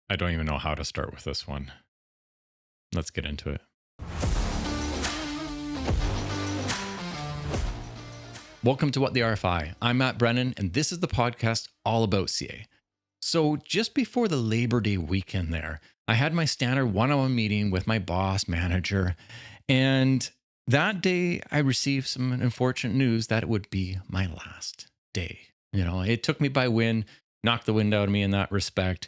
I don't even know how to start with this one. Let's get into it. Welcome to What the RFI. I'm Matt Brennan, and this is the podcast all about CA. So, just before the Labor Day weekend, I had my standard one on one meeting with my boss, manager, and that day I received some unfortunate news that it would be my last day. It took me by wind, knocked the wind out of me in that respect.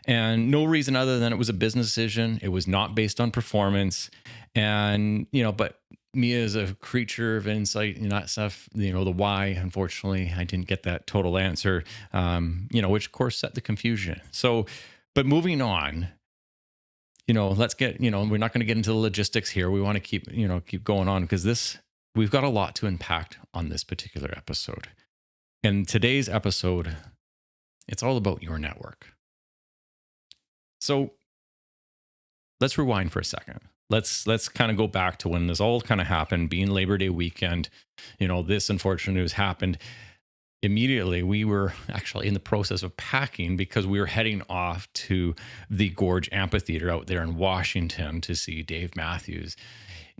And no reason other than it was a business decision. It was not based on performance. But me as a creature of insight and that stuff, the why, unfortunately, I didn't get that total answer, which of course set the confusion. So, but moving on, let's get, we're not going to get into the logistics here. We want to keep going on because we've got a lot to impact on this particular episode. And today's episode, it's all about your network. So let's rewind for a second. Let's kind of go back to when this all kind of happened, being Labor Day weekend. This unfortunate news happened. Immediately, we were actually in the process of packing because we were heading off to the Gorge Amphitheater out there in Washington to see Dave Matthews.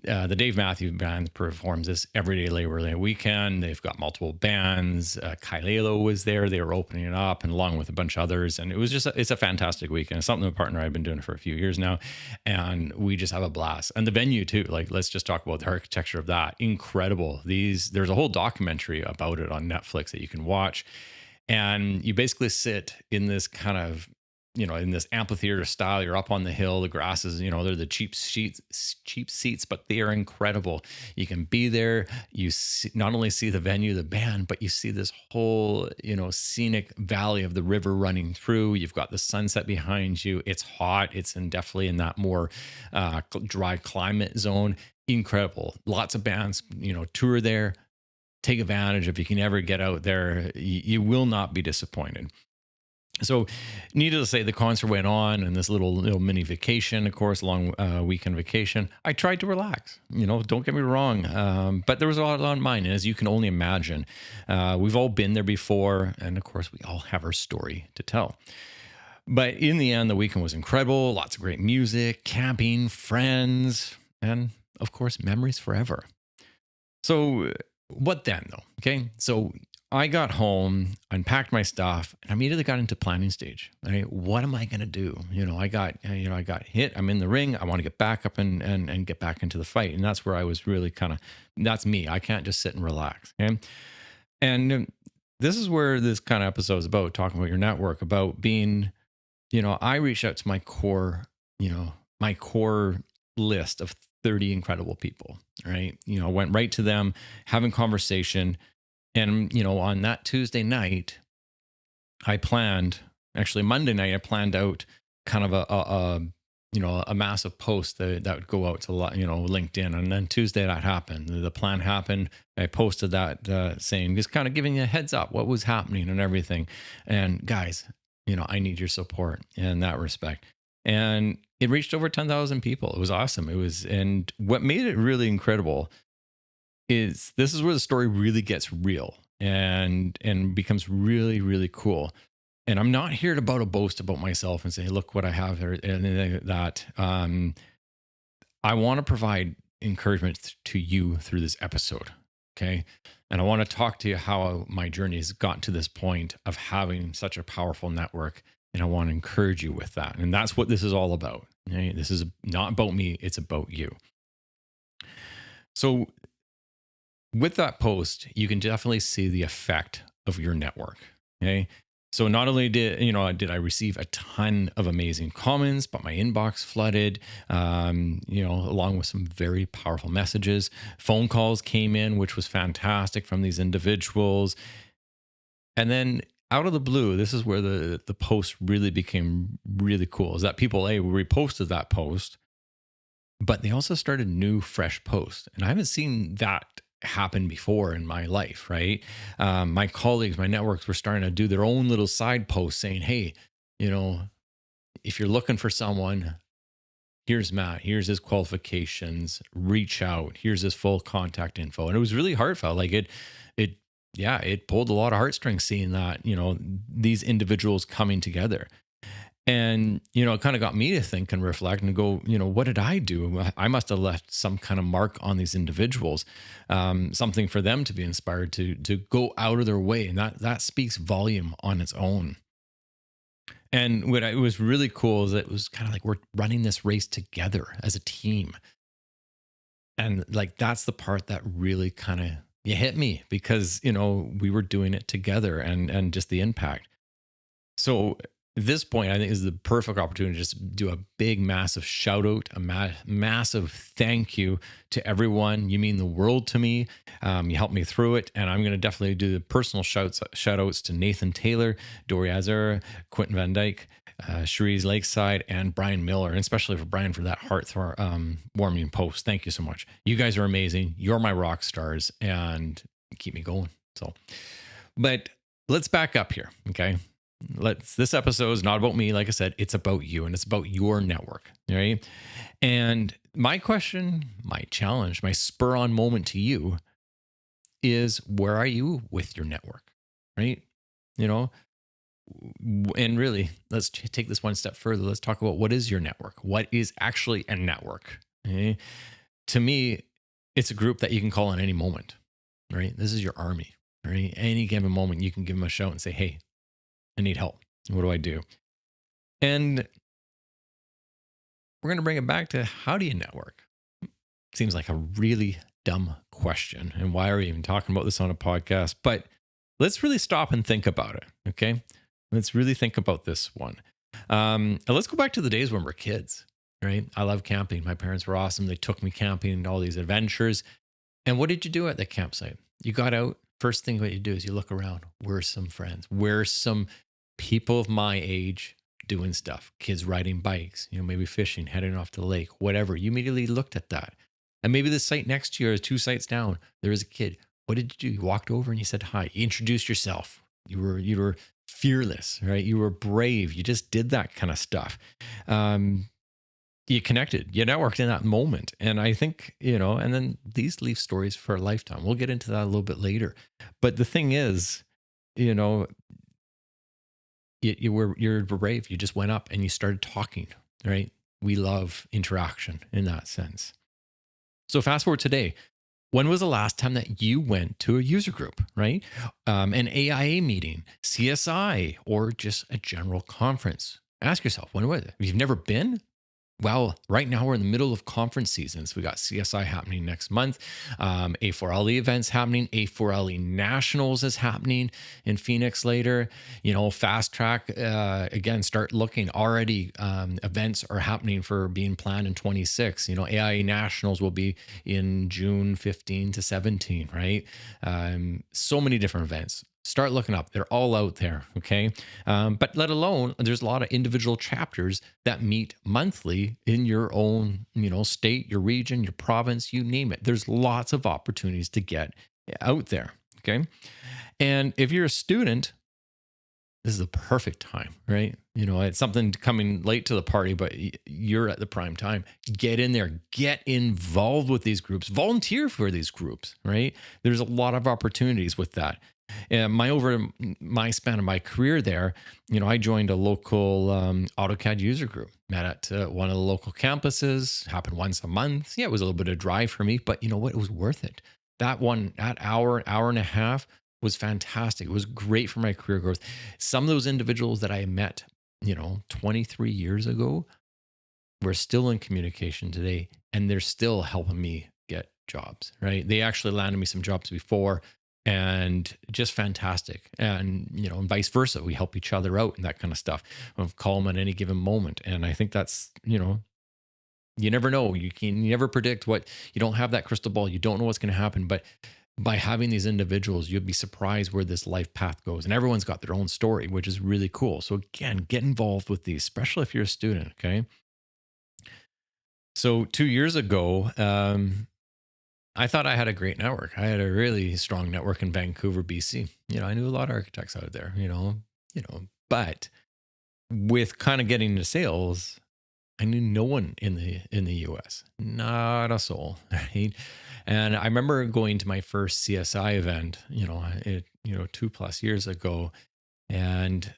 The Dave Matthews Band performs this every day Labor Day weekend. They've got multiple bands. Kailelo was there. They were opening it up, and along with a bunch of others. And it was it's a fantastic weekend. It's something my partner and I have been doing for a few years now, and we just have a blast. And the venue too. Like, let's just talk about the architecture of that. Incredible. There's a whole documentary about it on Netflix that you can watch, and you basically sit in this kind of in this amphitheater style. You're up on the hill. The grasses, they're the cheap seats, but they are incredible. You can be there. You not only see the venue, the band, but you see this whole, scenic valley of the river running through. You've got the sunset behind you. It's hot. It's definitely in that more dry climate zone. Incredible. Lots of bands, tour there. Take advantage. If you can ever get out there, you will not be disappointed. So, needless to say, the concert went on, and this little mini vacation, of course, long weekend vacation. I tried to relax. Don't get me wrong, but there was a lot on mine, and as you can only imagine, we've all been there before, and of course, we all have our story to tell. But in the end, the weekend was incredible. Lots of great music, camping, friends, and of course, memories forever. So, what then, though? Okay, so I got home, unpacked my stuff, and I immediately got into planning stage. Right? What am I going to do? I got hit. I'm in the ring. I want to get back up and get back into the fight. And that's where I was really that's me. I can't just sit and relax. Okay. And this is where this kind of episode is about, talking about your network, about being, I reached out to my core list of 30 incredible people, right? Went right to them, having conversation. And, on that Tuesday night, Monday night, I planned out kind of a massive post that would go out to, LinkedIn. And then Tuesday that happened. The plan happened. I posted that saying, just kind of giving you a heads up what was happening and everything. And guys, I need your support in that respect. And it reached over 10,000 people. It was awesome. And what made it really incredible is this is where the story really gets real and becomes really, really cool. And I'm not here to boast about myself and say, look what I have, or anything like that. I want to provide encouragement to you through this episode. Okay. And I want to talk to you how my journey has gotten to this point of having such a powerful network. And I want to encourage you with that. And that's what this is all about. Okay? This is not about me. It's about you. So, with that post, you can definitely see the effect of your network. Okay. So not only did I receive a ton of amazing comments, but my inbox flooded, along with some very powerful messages. Phone calls came in, which was fantastic, from these individuals. And then out of the blue, this is where the post really became really cool, is that people, reposted that post, but they also started new, fresh posts. And I haven't seen that happen before in my life, right? My colleagues, my networks were starting to do their own little side posts saying, hey, if you're looking for someone, here's Matt, here's his qualifications, reach out, here's his full contact info. And it was really heartfelt. Like it pulled a lot of heartstrings seeing that, these individuals coming together. And, it kind of got me to think and reflect and go, what did I do? I must have left some kind of mark on these individuals, something for them to be inspired to go out of their way. And that speaks volume on its own. And what was really cool is that it was kind of like we're running this race together as a team. And like that's the part that really kind of you hit me because, we were doing it together and just the impact. So at this point, I think is the perfect opportunity to just do a big, massive shout out, a massive thank you to everyone. You mean the world to me. You helped me through it. And I'm going to definitely do the personal shout outs to Nathan Taylor, Dory Azar, Quentin Van Dyke, Cherise Lakeside, and Brian Miller, and especially for Brian for that warming post. Thank you so much. You guys are amazing. You're my rock stars and keep me going. So, but let's back up here. Okay. This episode is not about me. Like I said, it's about you and it's about your network. Right. And my question, my challenge, my spur on moment to you is where are you with your network? Right. You know, and really, let's take this one step further. Let's talk about what is your network? What is actually a network? Okay? To me, it's a group that you can call in any moment, right? This is your army, right? Any given moment, you can give them a shout and say, hey, I need help. What do I do? And we're going to bring it back to how do you network? Seems like a really dumb question. And why are we even talking about this on a podcast? But let's really stop and think about it. Okay. Let's really think about this one. And let's go back to the days when we're kids, right? I love camping. My parents were awesome. They took me camping and all these adventures. And what did you do at the campsite? You got out. First thing what you do is you look around. Where's some friends? Where's some people of my age doing stuff? Kids riding bikes, maybe fishing, heading off to the lake, whatever. You immediately looked at that. And maybe the site next to you or two sites down, there was a kid. What did you do? You walked over and you said hi. You introduced yourself. You were fearless, right? You were brave. You just did that kind of stuff. You connected, you networked in that moment. And I think, and then these leave stories for a lifetime. We'll get into that a little bit later. But the thing is, you're brave. You just went up and you started talking, right? We love interaction in that sense. So fast forward today. When was the last time that you went to a user group, right? An AIA meeting, CSI, or just a general conference? Ask yourself, when was it? If you've never been, well, right now we're in the middle of conference seasons. We got CSI happening next month, A4LE events happening, A4LE Nationals is happening in Phoenix later. Fast track again. Start looking already. Events are happening for being planned in 26. AIA Nationals will be in June 15 to 17. Right, so many different events. Start looking up. They're all out there. Okay. But let alone, there's a lot of individual chapters that meet monthly in your own, state, your region, your province, you name it. There's lots of opportunities to get out there. Okay. And if you're a student, this is the perfect time, right? It's something coming late to the party, but you're at the prime time. Get in there, get involved with these groups, volunteer for these groups, right? There's a lot of opportunities with that. And over my span of my career there, I joined a local AutoCAD user group, met at one of the local campuses, happened once a month. Yeah, it was a little bit of a drive for me, but you know what? It was worth it. That hour and a half was fantastic. It was great for my career growth. Some of those individuals that I met, 23 years ago, we're still in communication today, and they're still helping me get jobs, right? They actually landed me some jobs before, and just fantastic. And, and vice versa. We help each other out and that kind of stuff. Of call them at any given moment. And I think that's, you never know. You never predict you don't have that crystal ball. You don't know what's going to happen. But by having these individuals, you'd be surprised where this life path goes. And everyone's got their own story, which is really cool. So again, get involved with these, especially if you're a student. Okay. So 2 years ago, I thought I had a great network. I had a really strong network in Vancouver, BC. I knew a lot of architects out there, but with kind of getting into sales, I knew no one in the US, not a soul, right? And I remember going to my first CSI event, 2+ years ago, and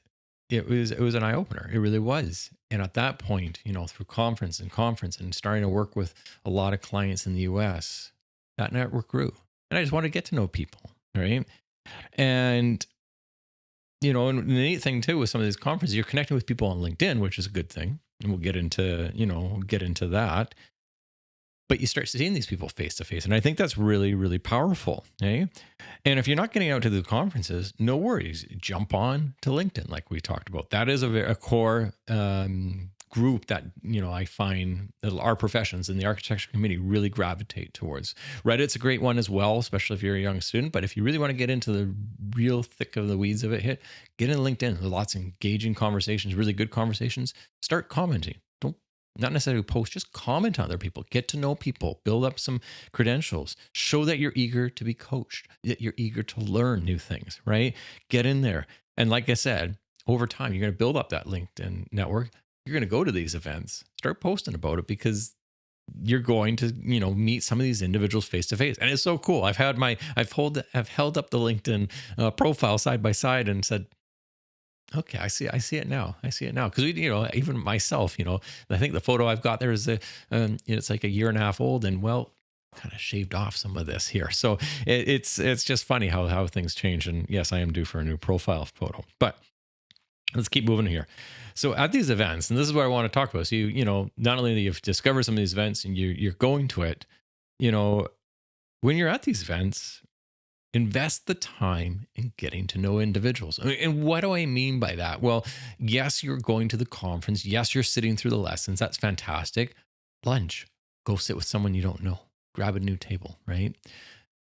it was an eye opener. It really was. And at that point, through conference and starting to work with a lot of clients in the US, that network grew. And I just wanted to get to know people, right? And and the neat thing too with some of these conferences, you're connecting with people on LinkedIn, which is a good thing. And we'll get into that. But you start seeing these people face to face. And I think that's really, really powerful. Okay. And if you're not getting out to the conferences, no worries. Jump on to LinkedIn, like we talked about. That is a core group that I find that our professions in the architecture community really gravitate towards. Reddit's a great one as well, especially if you're a young student. But if you really want to get into the real thick of the weeds of it, get in LinkedIn. There's lots of engaging conversations, really good conversations. Start commenting. Don't not necessarily post, just comment on other people, get to know people, build up some credentials, show that you're eager to be coached, that you're eager to learn new things, right? Get in there. And like I said, over time, you're going to build up that LinkedIn network. You're going to go to these events, start posting about it because you're going to, meet some of these individuals face to face. And it's so cool. I've held up the LinkedIn profile side by side and said, okay, I see it now. I see it now. Because even myself, I think the photo I've got there is it's like a year and a half old, and well, kind of shaved off some of this here. So it's just funny how things change. And yes, I am due for a new profile photo, but let's keep moving here. So at these events, and this is what I want to talk about. So not only that you've discovered some of these events and you're going to it, when you're at these events, invest the time in getting to know individuals. And what do I mean by that? Well, yes, you're going to the conference. Yes, you're sitting through the lessons. That's fantastic. Lunch, go sit with someone you don't know. Grab a new table, right?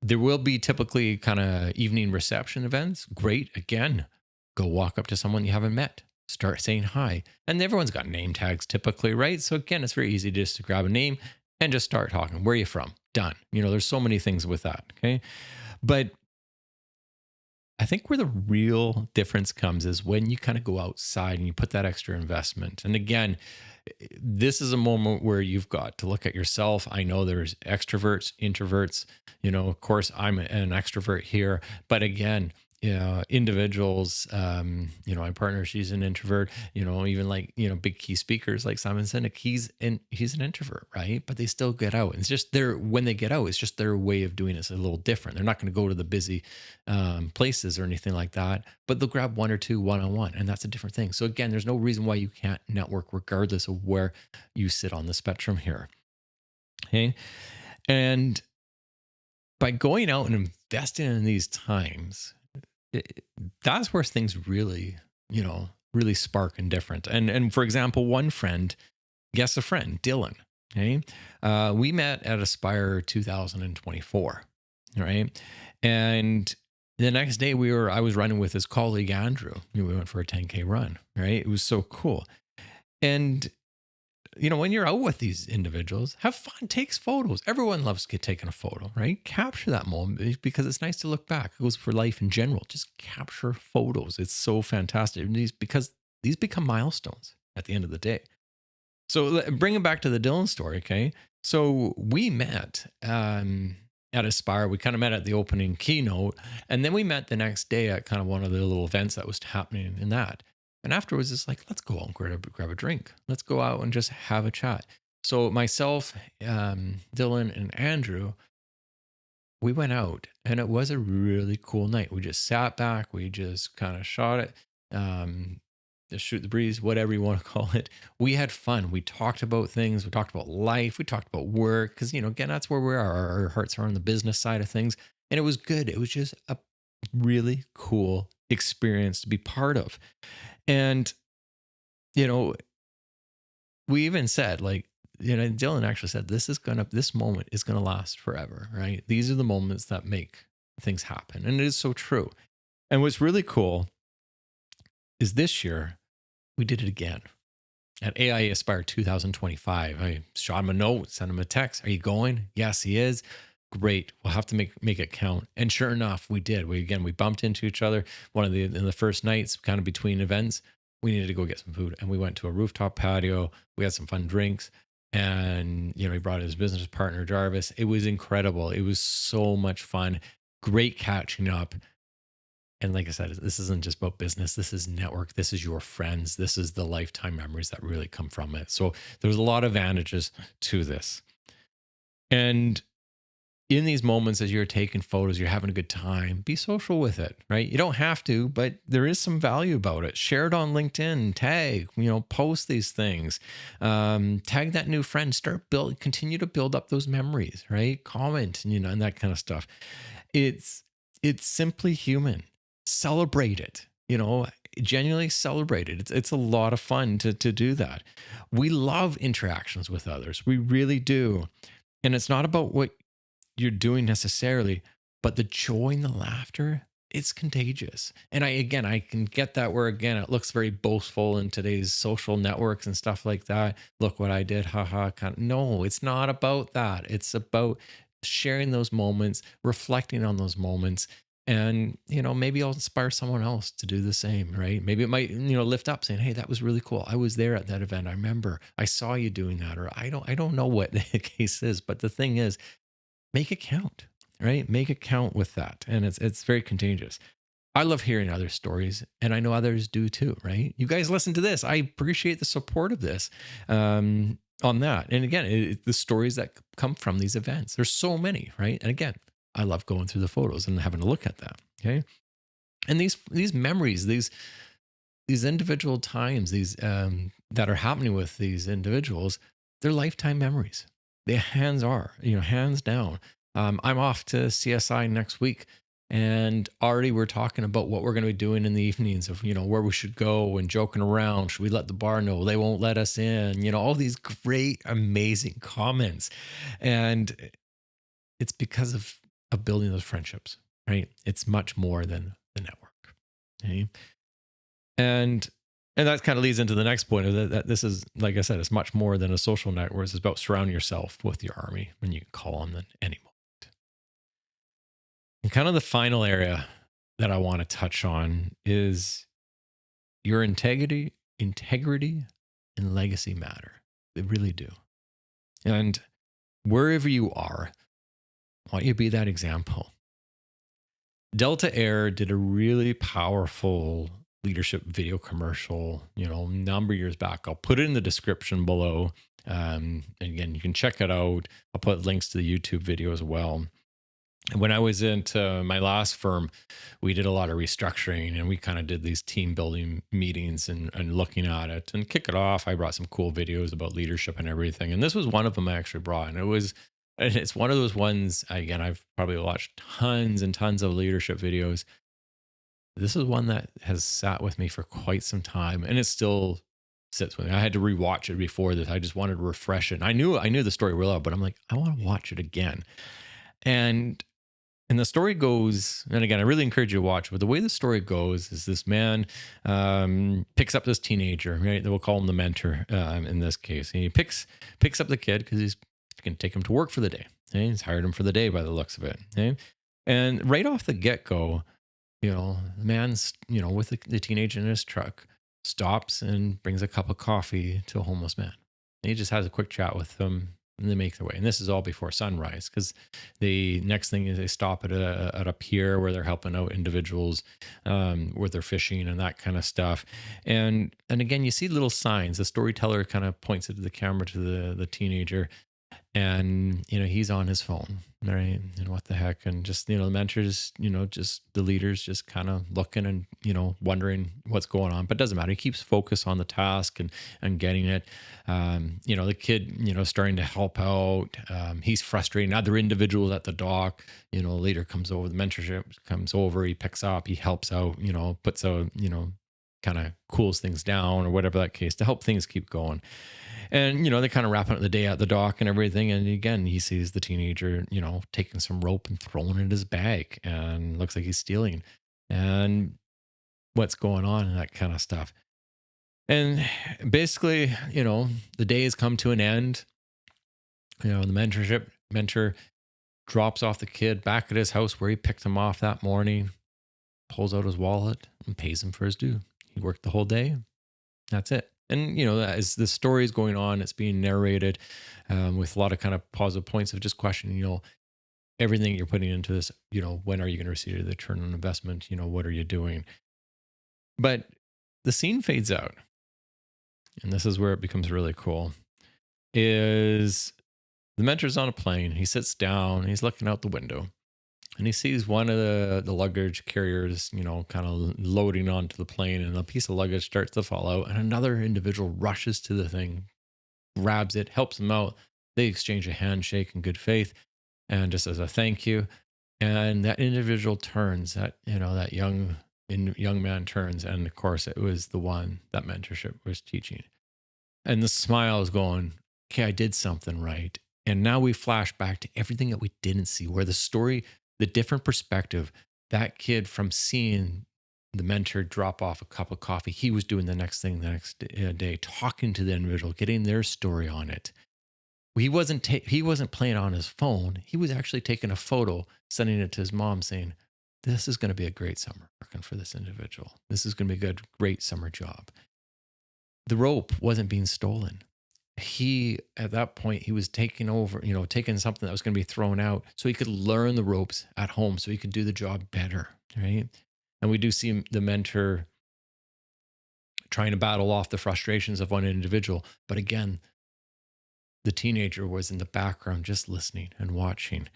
There will be typically kind of evening reception events. Great. Again, go walk up to someone you haven't met. Start saying hi. And everyone's got name tags typically, right? So again, it's very easy just to grab a name and just start talking. Where are you from? Done. There's so many things with that. Okay. But I think where the real difference comes is when you kind of go outside and you put that extra investment. And again, this is a moment where you've got to look at yourself. I know there's extroverts, introverts. Of course, I'm an extrovert here. But again, individuals, my partner, she's an introvert, even like, big key speakers like Simon Sinek, he's an introvert, right? But they still get out. It's just when they get out, it's just their way of doing it is a little different. They're not going to go to the busy places or anything like that, but they'll grab one or two one-on-one, and that's a different thing. So again, there's no reason why you can't network regardless of where you sit on the spectrum here. Okay. And by going out and investing in these times, that's where things really spark and different. And for example, one friend, guess a friend, Dylan. Okay, we met at Aspire 2024. Right, and the next day I was running with his colleague Andrew. We went for a 10K run. Right, it was so cool. And when you're out with these individuals, have fun, takes photos. Everyone loves taking a photo, right? Capture that moment because it's nice to look back. It goes for life in general. Just capture photos. It's so fantastic. Because these become milestones at the end of the day. So bring it back to the Dylan story, okay? So we met at Aspire. We kind of met at the opening keynote, and then we met the next day at kind of one of the little events that was happening in that. And afterwards, it's like, let's go out and grab a drink. Let's go out and just have a chat. So myself, Dylan, and Andrew, we went out, and it was a really cool night. We just sat back. We just kind of shot it, just shoot the breeze, whatever you want to call it. We had fun. We talked about things. We talked about life. We talked about work because, again, that's where we are. Our hearts are on the business side of things. And it was good. It was just a really cool experience to be part of. And, we even said Dylan actually said, this moment is going to last forever, right? These are the moments that make things happen. And it is so true. And what's really cool is this year we did it again at AIA Aspire 2025. I shot him a note, sent him a text. Are you going? Yes, he is. Great. We'll have to make it count. And sure enough, we did. We bumped into each other in the first nights, kind of between events. We needed to go get some food, and we went to a rooftop patio. We had some fun drinks, and he brought his business partner Jarvis. It was incredible. It was so much fun. Great catching up. And like I said, this isn't just about business. This is network. This is your friends. This is the lifetime memories that really come from it. So there's a lot of advantages to this. And in these moments as you're taking photos, you're having a good time, be social with it, right? You don't have to, but there is some value about it. Share it on LinkedIn, tag, post these things, tag that new friend, continue to build up those memories, right? Comment, and that kind of stuff. It's, it's simply human. Celebrate it, genuinely celebrate it. It's a lot of fun to do that. We love interactions with others. We really do. And it's not about what you're doing necessarily, but the joy and the laughter, it's contagious. And I can get that where again, it looks very boastful in today's social networks and stuff like that. Look what I did, haha. No, it's not about that. It's about sharing those moments, reflecting on those moments. And, maybe I'll inspire someone else to do the same, right? Maybe it might, lift up saying, hey, that was really cool. I was there at that event. I remember I saw you doing that. Or I don't know what the case is, but the thing is, make it count, right? Make it count with that. And it's very contagious. I love hearing other stories, and I know others do too, right? You guys listen to this. I appreciate the support of this on that. And again, the stories that come from these events, there's so many, right? And again, I love going through the photos and having a look at that. Okay. And these memories, these individual times, these that are happening with these individuals, they're lifetime memories. They hands down. I'm off to CSI next week, and already we're talking about what we're going to be doing in the evenings of where we should go and joking around. Should we let the bar know they won't let us in? All these great, amazing comments, and it's because of building those friendships, right? It's much more than the network. Okay? And that kind of leads into the next point of that this is, like I said, it's much more than a social network. It's about surrounding yourself with your army when you can call on them at any moment. And kind of the final area that I want to touch on is your integrity and legacy matter. They really do. And wherever you are, I want you to be that example. Delta Air did a really powerful leadership video commercial, a number of years back. I'll put it in the description below. Again, you can check it out. I'll put links to the YouTube video as well. And when I was into my last firm, we did a lot of restructuring, and we kind of did these team building meetings and looking at it. And kick it off, I brought some cool videos about leadership and everything. And this was one of them I actually brought. And it's one of those ones, again, I've probably watched tons and tons of leadership videos. This is one that has sat with me for quite some time, and it still sits with me. I had to rewatch it before this. I just wanted to refresh it. And I knew the story real well, but I'm like, I want to watch it again. And the story goes, and again, I really encourage you to watch, but the way the story goes is this man picks up this teenager, right? We'll call him the mentor in this case. And he picks up the kid because he's going to take him to work for the day. Okay? He's hired him for the day by the looks of it. Okay? And right off the get-go, the man's, with the teenager in his truck, stops and brings a cup of coffee to a homeless man. And he just has a quick chat with them, and they make their way. And this is all before sunrise, because the next thing is they stop at a pier where they're helping out individuals where they're fishing and that kind of stuff. And again, you see little signs. The storyteller kind of points it to the camera to the teenager, and he's on his phone, right? And what the heck? And just the mentors, just the leaders just kind of looking and wondering what's going on, but it doesn't matter. He keeps focus on the task and getting it. The kid starting to help out. He's frustrating other individuals at the dock. Later comes over, the mentorship comes over, he picks up, he helps out, puts a kind of cools things down or whatever that case, to help things keep going. And, they kind of wrapping up the day at the dock and everything. And again, he sees the teenager, taking some rope and throwing it in his bag, and looks like he's stealing, and what's going on and that kind of stuff. And basically, the day has come to an end. The mentor drops off the kid back at his house where he picked him off that morning, pulls out his wallet and pays him for his due. He worked the whole day. That's it. And, as the story is going on, it's being narrated with a lot of kind of positive points of just questioning, everything you're putting into this, when are you going to receive the return on investment? What are you doing? But the scene fades out. And this is where it becomes really cool. Is the mentor's on a plane. He sits down, he's looking out the window, and he sees one of the luggage carriers, kind of loading onto the plane, and a piece of luggage starts to fall out, and another individual rushes to the thing, grabs it, helps him out. They exchange a handshake in good faith, and just as a thank you. And that individual turns, that young man turns, and of course, it was the one that mentorship was teaching. And the smile is going, okay, I did something right. And now we flash back to everything that we didn't see, where the story, the different perspective, that kid from seeing the mentor drop off a cup of coffee, he was doing the next thing the next day, talking to the individual, getting their story on it. He wasn't playing on his phone. He was actually taking a photo, sending it to his mom, saying, "This is going to be a great summer working for this individual. This is going to be a great summer job." The rope wasn't being stolen. At that point, he was taking over, taking something that was going to be thrown out so he could learn the ropes at home so he could do the job better. Right. And we do see the mentor trying to battle off the frustrations of one individual. But again, the teenager was in the background just listening and watching.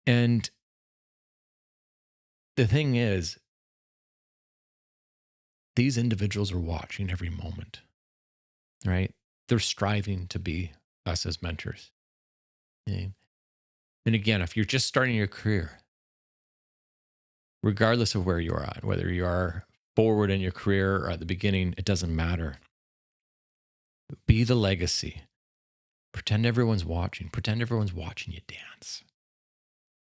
And the thing is, these individuals are watching every moment, right? They're striving to be us as mentors. Okay? And again, if you're just starting your career, regardless of where you are at, whether you are forward in your career or at the beginning, it doesn't matter. Be the legacy. Pretend everyone's watching. Pretend everyone's watching you dance.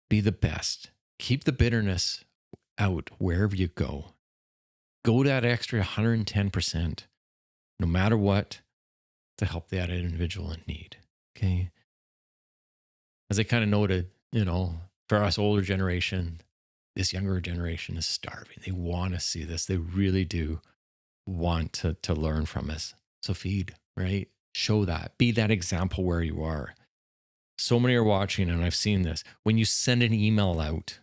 Be the best. Keep the bitterness out wherever you go. Go that extra 110%, no matter what, to help that individual in need. Okay. As I kind of noted, for us older generation, this younger generation is starving. They want to see this. They really do want to learn from us. So feed, right? Show that. Be that example where you are. So many are watching, and I've seen this. When you send an email out,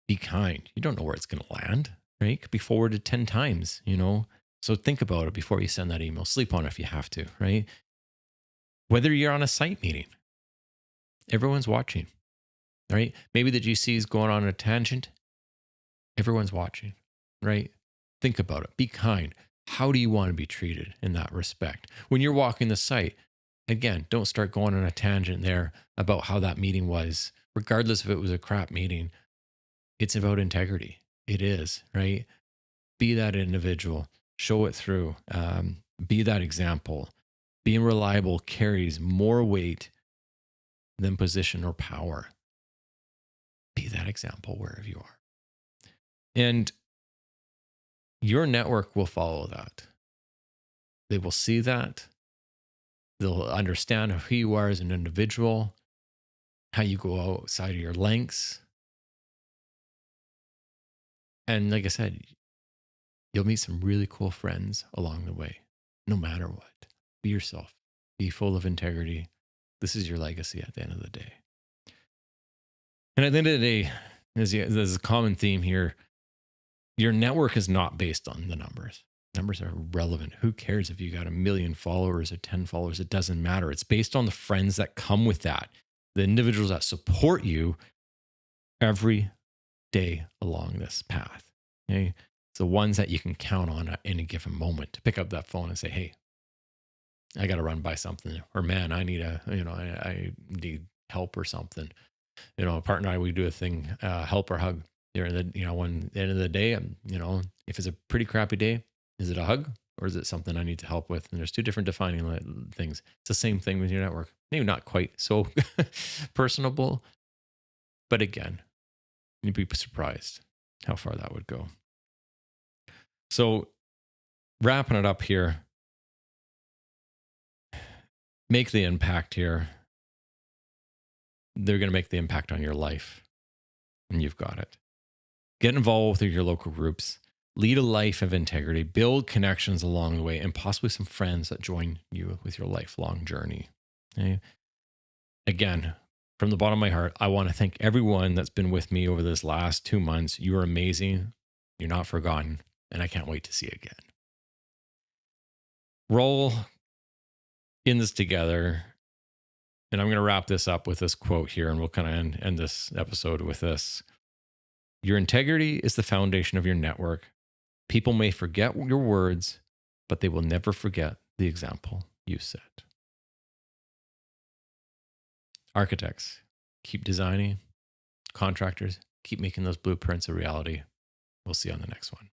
be kind. You don't know where it's going to land, right? It could be forwarded 10 times, So think about it before you send that email. Sleep on it if you have to, right? Whether you're on a site meeting, everyone's watching, right? Maybe the GC is going on a tangent. Everyone's watching, right? Think about it. Be kind. How do you want to be treated in that respect? When you're walking the site, again, don't start going on a tangent there about how that meeting was, regardless if it was a crap meeting. It's about integrity. It is, right? Be that individual. Show it through. Be that example. Being reliable carries more weight than position or power. Be that example wherever you are. And your network will follow that. They will see that. They'll understand who you are as an individual, how you go outside of your lengths. And like I said, you'll meet some really cool friends along the way, no matter what. Be yourself. Be full of integrity. This is your legacy at the end of the day. And at the end of the day, there's a common theme here. Your network is not based on the numbers. Numbers are relevant. Who cares if you got 1 million followers or 10 followers? It doesn't matter. It's based on the friends that come with that, the individuals that support you every day along this path. Okay? It's the ones that you can count on at any given moment to pick up that phone and say, "Hey, I got to run by something," or "Man, I need I need help or something." A partner and I, we do a thing, help or hug. When at the end of the day, if it's a pretty crappy day, is it a hug or is it something I need to help with? And there's two different defining things. It's the same thing with your network. Maybe not quite so personable, but again, you'd be surprised how far that would go. So wrapping it up here, make the impact here. They're going to make the impact on your life, and you've got it. Get involved with your local groups. Lead a life of integrity. Build connections along the way, and possibly some friends that join you with your lifelong journey. Okay? Again, from the bottom of my heart, I want to thank everyone that's been with me over this last 2 months. You are amazing. You're not forgotten. And I can't wait to see you again. Roll in this together. And I'm going to wrap this up with this quote here, and we'll kind of end this episode with this. Your integrity is the foundation of your network. People may forget your words, but they will never forget the example you set. Architects, keep designing. Contractors, keep making those blueprints a reality. We'll see you on the next one.